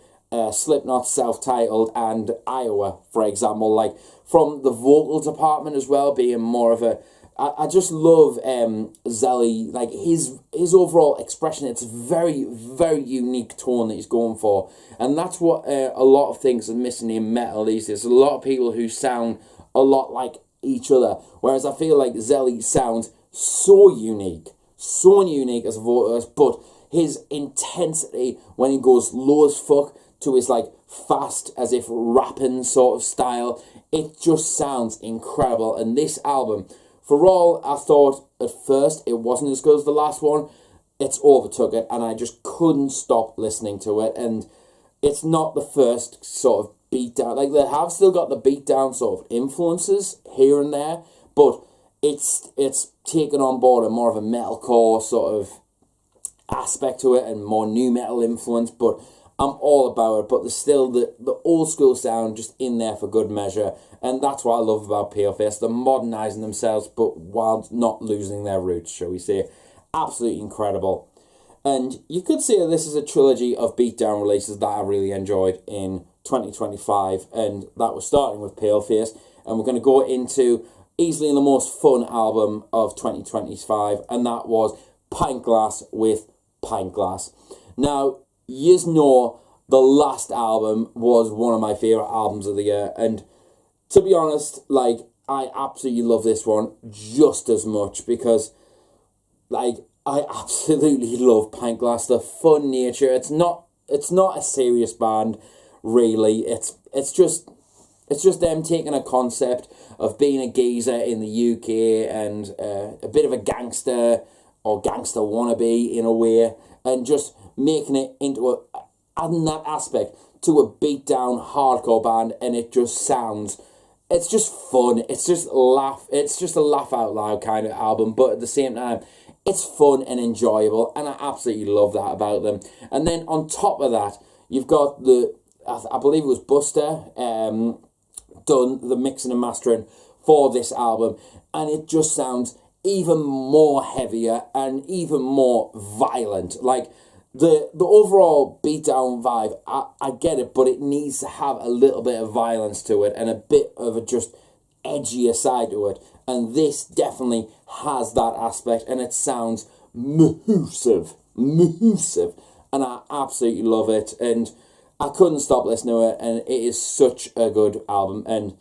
Slipknot's self-titled and Iowa, for example, like from the vocal department as well, being more of a, I just love Zelly, like his overall expression. It's very, very unique tone that he's going for, and that's what a lot of things are missing in metal these days. There's a lot of people who sound a lot like each other, whereas I feel like Zelly sounds so unique as a vocalist, but his intensity when he goes low as fuck to his like fast as if rapping sort of style, it just sounds incredible. And this album, for all I thought at first it wasn't as good as the last one, it's overtook it, and I just couldn't stop listening to it. And it's not the first sort of beatdown, like they have still got the beatdown sort of influences here and there, but it's taken on board a more of a metalcore sort of aspect to it and more new metal influence. But I'm all about it, but there's still the old school sound just in there for good measure, and that's what I love about Paleface. They're modernising themselves, but while not losing their roots, shall we say. Absolutely incredible. And you could say this is a trilogy of beatdown releases that I really enjoyed in 2025, and that was starting with Paleface, and we're going to go into easily the most fun album of 2025, and that was Pint Glass with Pint Glass. Now, you know, the last album was one of my favourite albums of the year, and to be honest, like, I absolutely love this one just as much, because, like, I absolutely love Pint Glass. The fun nature, it's not a serious band, really. It's just them taking a concept of being a geezer in the UK and a bit of a gangster or gangster wannabe in a way, and just making it into adding that aspect to a beatdown hardcore band, and it just sounds, it's just fun, it's just a laugh out loud kind of album, but at the same time, it's fun and enjoyable, and I absolutely love that about them. And then on top of that, you've got I believe it was Buster, done the mixing and mastering for this album, and it just sounds even more heavier and even more violent. Like, the overall beatdown vibe, I get it, but it needs to have a little bit of violence to it and a bit of a just edgier side to it, and this definitely has that aspect, and it sounds massive, and I absolutely love it, and I couldn't stop listening to it, and it is such a good album. And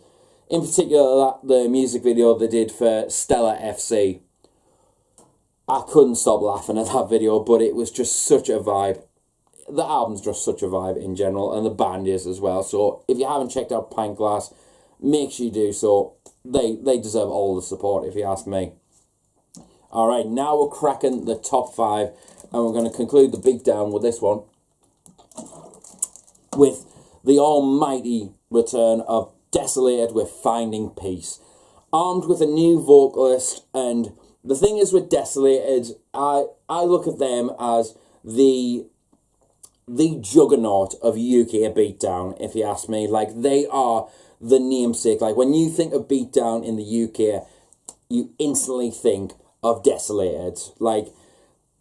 in particular, the music video they did for Stellar FC, I couldn't stop laughing at that video, but it was just such a vibe. The album's just such a vibe in general, and the band is as well. So if you haven't checked out Pint Glass, make sure you do so. They deserve all the support, if you ask me. Alright, now we're cracking the top 5, and we're going to conclude the beatdown with this one, with the almighty return of Desolated with Finding Peace. Armed with a new vocalist, and the thing is with Desolated, I look at them as the juggernaut of UK beatdown, if you ask me. Like, they are the namesake. Like, when you think of beatdown in the UK, you instantly think of Desolated. Like,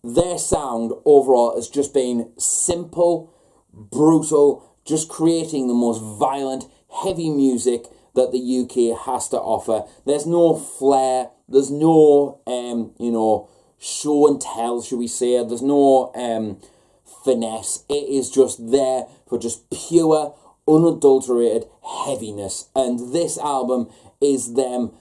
their sound overall has just been simple, brutal, just creating the most violent, heavy music that the UK has to offer. There's no flair, there's no, you know, show and tell, should we say. There's no finesse. It is just there for just pure, unadulterated heaviness. And this album is them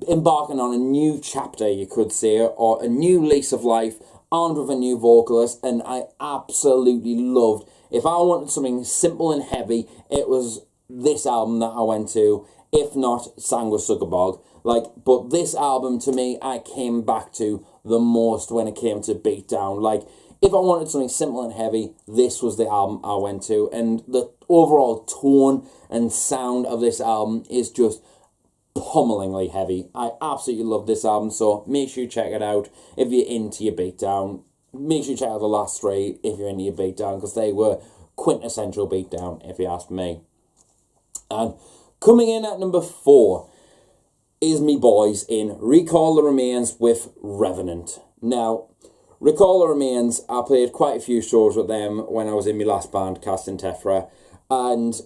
embarking on a new chapter, you could say, or a new lease of life, armed with a new vocalist, and I absolutely loved. If I wanted something simple and heavy, it was this album that I went to. If not, Sangwa Sugabog. Like, but this album, to me, I came back to the most when it came to Beatdown. Like, if I wanted something simple and heavy, this was the album I went to. And the overall tone and sound of this album is just pummelingly heavy. I absolutely love this album, so make sure you check it out if you're into your Beatdown. Make sure you check out the last three if you're into your Beatdown, because they were quintessential Beatdown, if you ask me. And coming in at number 4 is me boys in Recall the Remains with Revenant. Now, Recall the Remains, I played quite a few shows with them when I was in my last band, Casting Tefra, and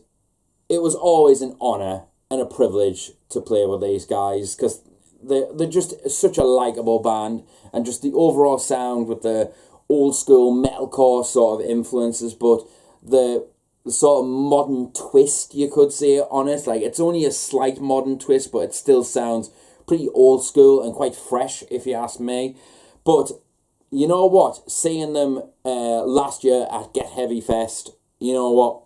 it was always an honour and a privilege to play with these guys, because they're just such a likeable band, and just the overall sound with the old school metalcore sort of influences, but the sort of modern twist, you could say, on it. Like, it's only a slight modern twist, but it still sounds pretty old school and quite fresh, if you ask me. But you know what? Seeing them last year at Get Heavy Fest, you know what?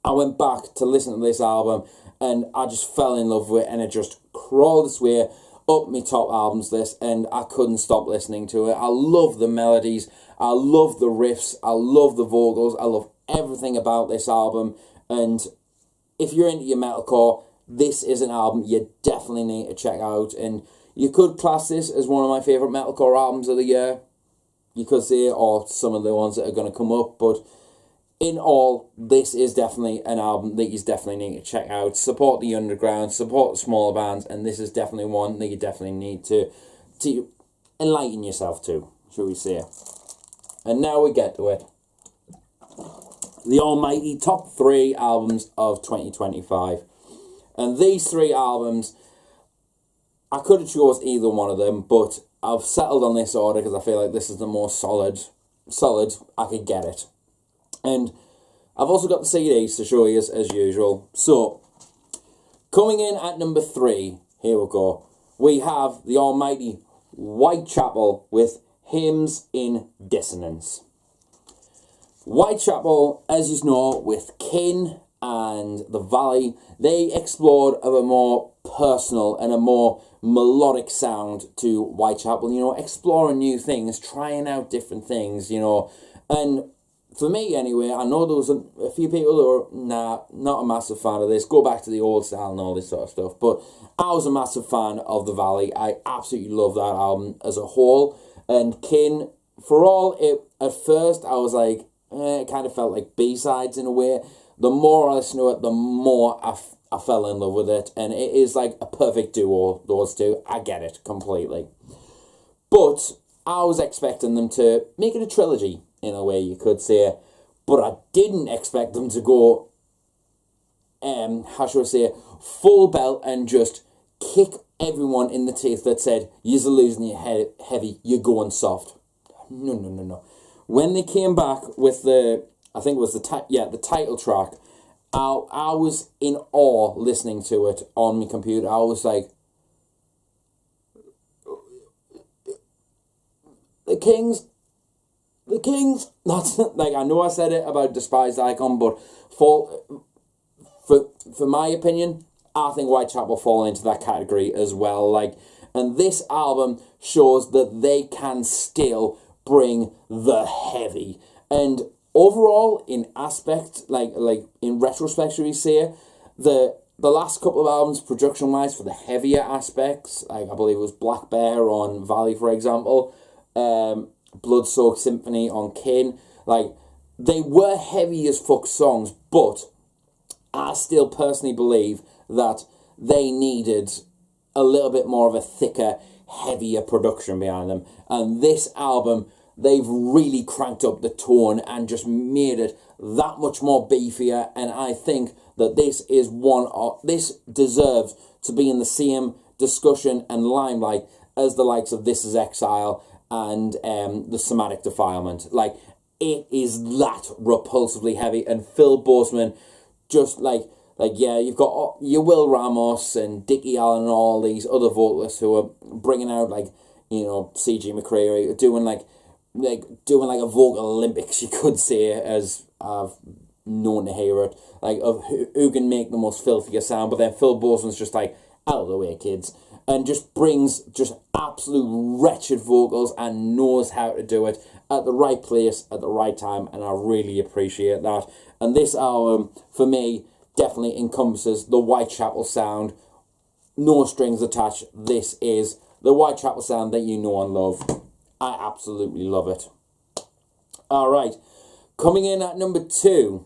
I went back to listen to this album and I just fell in love with it, and it just crawled its way up my top albums list, and I couldn't stop listening to it. I love the melodies, I love the riffs, I love the vocals, I love everything about this album. And if you're into your metalcore, this is an album you definitely need to check out. And you could class this as one of my favourite metalcore albums of the year, you could say, or some of the ones that are going to come up. But in all, this is definitely an album that you definitely need to check out. Support the underground, support the smaller bands, and this is definitely one that you definitely need to enlighten yourself to, shall we say. And now we get to it. The almighty top 3 albums of 2025. And these 3 albums, I could have chose either one of them, but I've settled on this order because I feel like this is the most solid I could get it. And I've also got the CDs to show you as usual. So, coming in at number 3, here we go. We have the almighty Wyattxhim with Hymns in Dissonance. Wyattxhim, as you know, with Kin and The Valley, they explored a more personal and a more melodic sound to Wyattxhim, you know, exploring new things, trying out different things, you know. And for me, anyway, I know there was a few people who are, not a massive fan of this, go back to the old style and all this sort of stuff, but I was a massive fan of The Valley. I absolutely love that album as a whole. And Kin, for all it, at first, I was like, it kind of felt like B-sides in a way. The more I listen to it, the more I fell in love with it. And it is like a perfect duo, those two. I get it completely. But I was expecting them to make it a trilogy, in a way you could say. But I didn't expect them to go, how should I say, full belt and just kick everyone in the teeth that said, you're losing your head heavy, you're going soft. No. When they came back with the, I think it was the title track, I was in awe listening to it on my computer. I was like, the Kings. That's like, I know I said it about Despised Icon, but for my opinion, I think Wyattxhim will fall into that category as well. Like, and this album shows that they can still bring the heavy. And overall, in aspect, like in retrospect, should we say, the last couple of albums, production-wise, for the heavier aspects, like I believe it was Black Bear on Valley, for example, Blood-Soaked Symphony on Kin, like, they were heavy as fuck songs, but I still personally believe that they needed a little bit more of a thicker, heavier production behind them. And this album, they've really cranked up the tone and just made it that much more beefier. And I think that this deserves to be in the same discussion and limelight as the likes of This Is Exile and The Somatic Defilement. Like, it is that repulsively heavy, and Phil Bozeman just yeah, you've got your Will Ramos and Dickie Allen and all these other vocalists who are bringing out, like, you know, C.G. McCreary, doing like a vocal Olympics, you could say, as I've known to hear it, like, of who can make the most filthiest sound. But then Phil Bozeman's just like, out of the way, kids, and just brings just absolute wretched vocals and knows how to do it at the right place at the right time, and I really appreciate that. And this album, for me, definitely encompasses the Wyattxhim sound, no strings attached. This is the Wyattxhim sound that you know and love. I absolutely love it. Alright, coming in at number 2,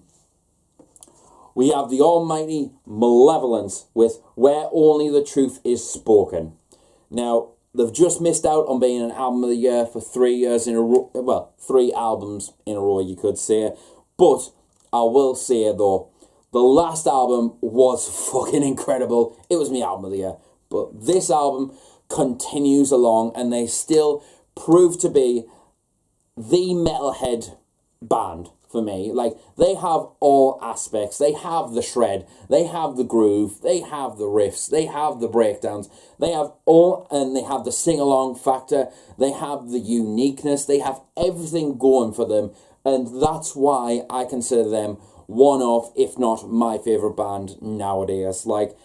we have the almighty Malevolence with Where Only the Truth Is Spoken. Now, they've just missed out on being an album of the year for 3 years in a row. Well, 3 albums in a row, you could say. But I will say, though, the last album was fucking incredible. It was my album of the year. But this album continues along, and they still prove to be the metalhead band for me. Like, they have all aspects. They have the shred, they have the groove, they have the riffs, they have the breakdowns, they have all, and they have the sing-along factor, they have the uniqueness, they have everything going for them, and that's why I consider them one of, if not my favourite band nowadays. Like,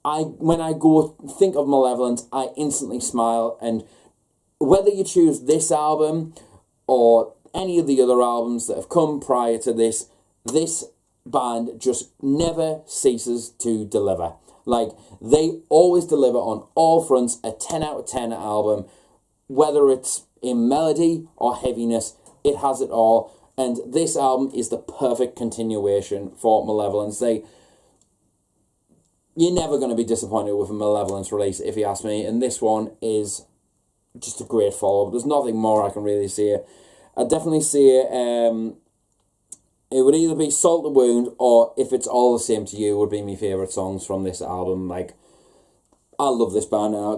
when I go think of Malevolence, I instantly smile, and whether you choose this album or any of the other albums that have come prior to this, this band just never ceases to deliver. Like, they always deliver on all fronts, a 10 out of 10 album, whether it's in melody or heaviness, it has it all. And this album is the perfect continuation for Malevolence. You're never going to be disappointed with a Malevolence release, if you ask me, and this one is just a great follow-up. There's nothing more I can really say. I'd definitely say it would either be Salt the Wound, or If It's All the Same to You would be my favourite songs from this album. Like, I love this band, and I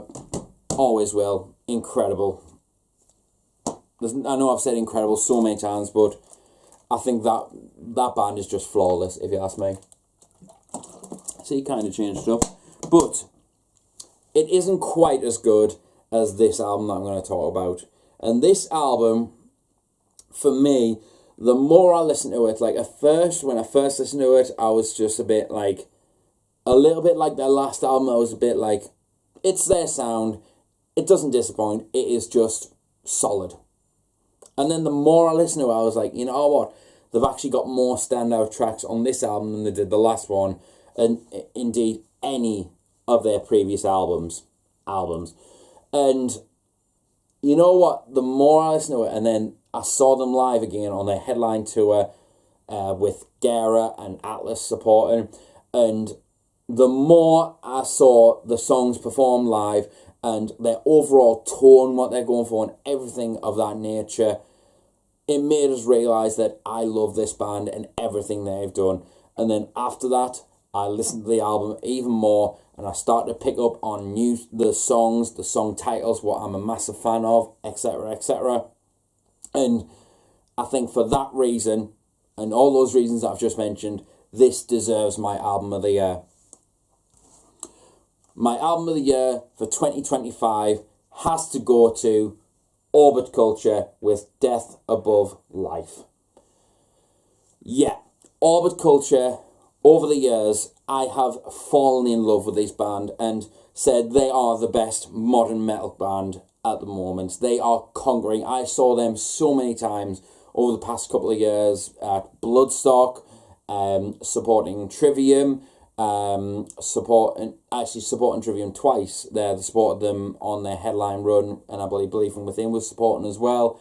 always will. Incredible. I know I've said incredible so many times, but I think that band is just flawless, if you ask me. So you kind of changed it up. But it isn't quite as good as this album that I'm going to talk about. And this album, for me, the more I listen to it, like, when I first listened to it, I was just a little bit like their last album. I was a bit like, it's their sound, it doesn't disappoint, it is just solid. And then the more I listen to it, I was like, you know what, they've actually got more standout tracks on this album than they did the last one, and indeed any of their previous albums. And you know what, the more I listen to it, and then I saw them live again on their headline tour with Gara and Atlas supporting, and the more I saw the songs performed live and their overall tone, what they're going for, and everything of that nature, it made us realise that I love this band and everything they've done. And then after that, I listened to the album even more, and I started to pick up on the songs, the song titles, what I'm a massive fan of, etc., etc. And I think for that reason, and all those reasons that I've just mentioned, this deserves my album of the year. My album of the year for 2025 has to go to Orbit Culture with Death Above Life. Yeah, Orbit Culture, over the years, I have fallen in love with this band and said they are the best modern metal band at the moment. They are conquering. I saw them so many times over the past couple of years at Bloodstock, supporting Trivium, supporting Trivium twice. They supported them on their headline run, and I believe From Within was supporting as well.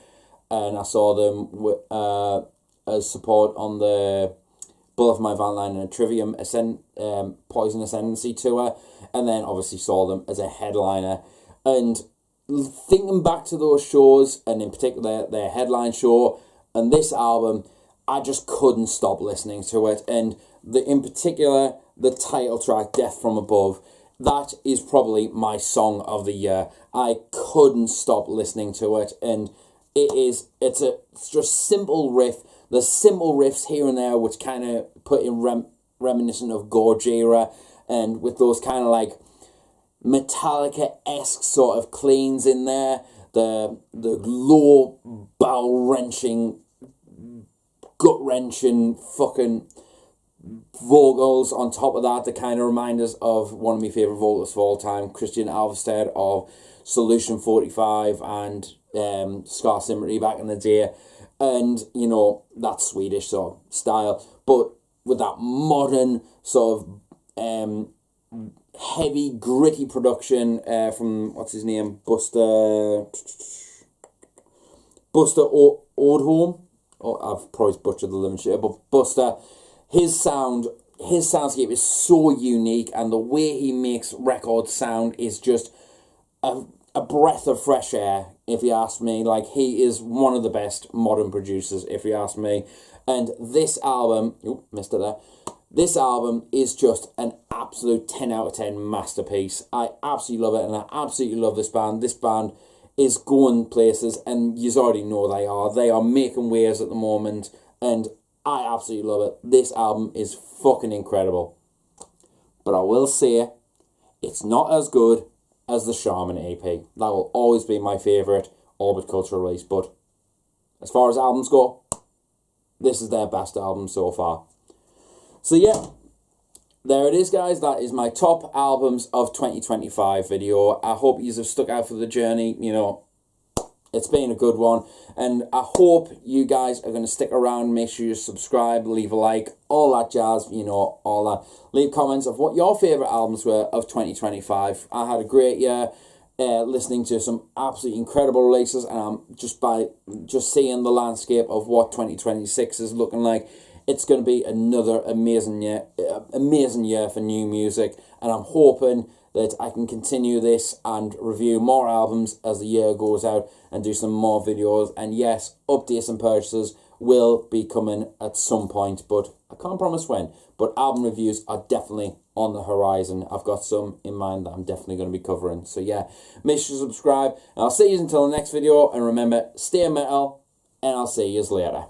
And I saw them as support on the Bullet for My Valentine and Trivium Poison Ascendancy tour, and then obviously saw them as a headliner. And thinking back to those shows, and in particular their headline show and this album, I just couldn't stop listening to it. And in particular, the title track, Death From Above, that is probably my song of the year. I couldn't stop listening to it, and it's just simple riff. There's simple riffs here and there which kind of put in reminiscent of Gojira, and with those kind of like Metallica-esque sort of cleans in there, the low bowel-wrenching, gut-wrenching fucking vocals on top of that kind of remind us of one of my favourite vocalists of all time, Christian Alvestead of Solution 45 and Scar Symmetry back in the day, and you know, that Swedish sort of style, but with that modern sort of heavy, gritty production from, what's his name, Buster Oldholm. Oh, I've probably butchered the living shit, but Buster, his soundscape is so unique, and the way he makes records sound is just a breath of fresh air, if you ask me. Like, he is one of the best modern producers, if you ask me. And this album, missed it there. This album is just an absolute 10 out of 10 masterpiece. I absolutely love it, and I absolutely love this band. This band is going places, and you already know they are. They are making waves at the moment, and I absolutely love it. This album is fucking incredible. But I will say, it's not as good as the Shaman EP. That will always be my favourite Orbit Culture release, but as far as albums go, this is their best album so far. So yeah, there it is, guys. That is my top albums of 2025 video. I hope you have stuck out for the journey. You know, it's been a good one, and I hope you guys are going to stick around. Make sure you subscribe, leave a like, all that jazz, you know, all that. Leave comments of what your favourite albums were of 2025. I had a great year listening to some absolutely incredible releases, and I'm just seeing the landscape of what 2026 is looking like. It's going to be another amazing year for new music, and I'm hoping that I can continue this and review more albums as the year goes out and do some more videos. And yes, updates and purchases will be coming at some point, but I can't promise when. But album reviews are definitely on the horizon. I've got some in mind that I'm definitely going to be covering. So yeah, make sure to subscribe, and I'll see you until the next video. And remember, stay metal, and I'll see you later.